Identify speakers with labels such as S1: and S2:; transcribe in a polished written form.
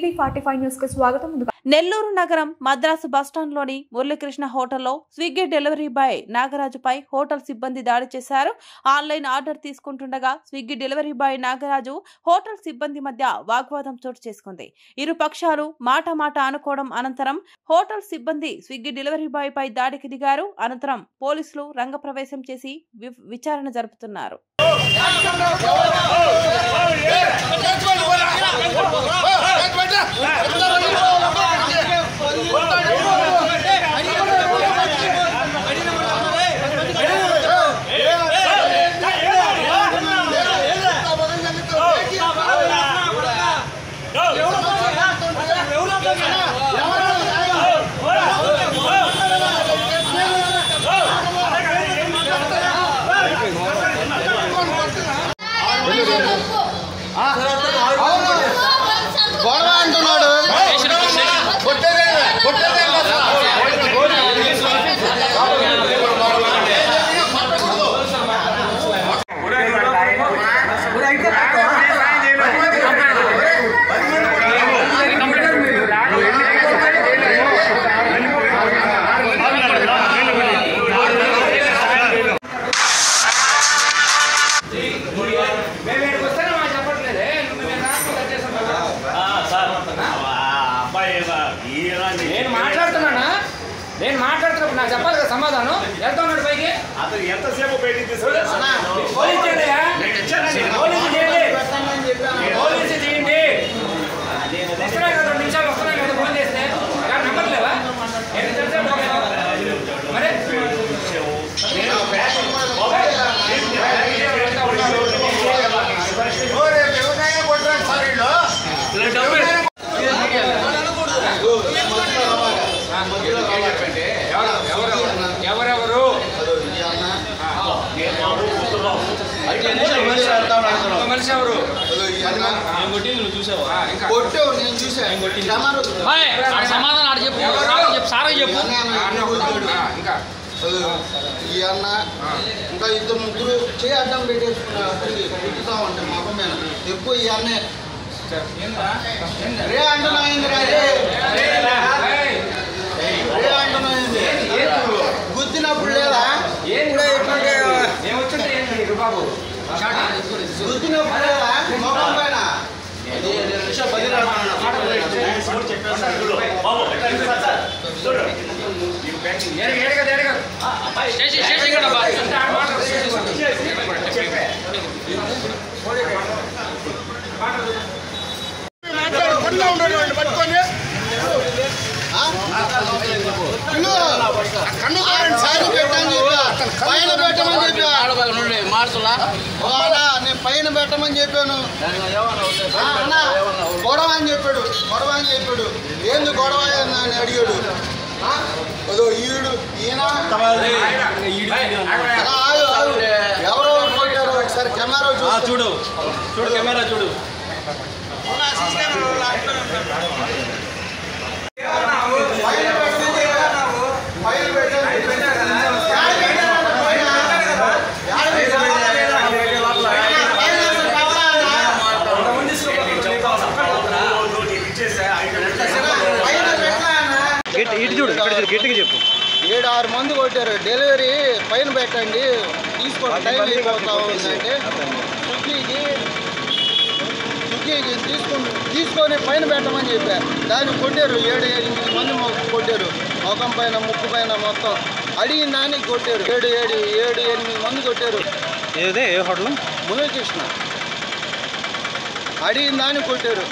S1: టీవీ45 news కు స్వాగతం. నెల్లూరు నగరం మద్రాసు బస్టాండ్ లోని మురళీకృష్ణ హోటల్లో స్విగ్గీ డెలివరీ బాయ్ నాగరాజుపై హోటల్ సిబ్బంది దాడి చేశారు. ఆన్లైన్ ఆర్డర్ తీసుకుంటుండగా Swiggy delivery boy Nagaraju hotel సిబ్బంది మధ్య వాగ్వాదం చోటు చేసుకుంది. ఇరు పక్షాలు మాట అనుకోవడం అనంతరం హోటల్ సిబ్బంది స్విగ్గీ డెలివరీ బాయ్ పై దాడికి దిగారు. అనంతరం పోలీసులు రంగప్రవేశం చేసి విచారణ జరుపుతున్నారు.
S2: గొడవ అంటున్నాడు.
S3: నేను మాట్లాడుతున్నప్పుడు నాకు చెప్పాలి కదా సమాధానం. వెళ్తా ఉన్నాడు పైకి.
S4: అతను ఎంతసేపు బయటికి తీసుకెళ్ళి
S3: పోలీసు చేయండి. వస్తున్నాయి కదా 2 నిమిషాలు వస్తున్నాయి కదా ఫోన్ చేస్తే నమ్మట్లేవా? మరి ఎవరెవరు మనిషి ఎవరు?
S5: సమాధానం ఆడ చెప్పు, సారా చెప్పు.
S3: ఇంకా
S2: ఈ అన్న ఇంకా 2-3 చేయి అడ్డం పెట్టేసుకున్నా ఉంటాం మొక్క మీద ఎక్కువ ఈ అన్నే రే అంటున్నాయింది రే అంటున్నాయింది గుద్దినప్పుడు లేదా
S3: బాబు
S2: గుద్దినప్పుడు లేదా మొఖం పైన నేను పైన పెట్టమని చెప్పాను. గొడవ అని చెప్పాడు. ఏంది గొడవ అని అడిగాడు. అదో ఈడు ఈయన ఎవరో కొట్టారు. ఒకసారి కెమెరా చూడు కెమెరా చూడు.
S5: గట్టిగా చెప్పు.
S2: 7-6 మంది కొట్టారు. డెలివరీ పైన పెట్టండి తీసుకోండి టైం అయిపోతా ఉందంటే స్విగ్గీకి తీసుకొని పైన పెట్టమని చెప్పారు. దాన్ని కొట్టారు. 7-8 మంది కొట్టారు. ముఖం పైన ముక్కు పైన మొత్తం అడిగిన దానికి కొట్టారు. 7-8 మంది కొట్టారు.
S5: ఏ హోటల్?
S2: మురళీకృష్ణ అడిగిన దానికి కొట్టారు.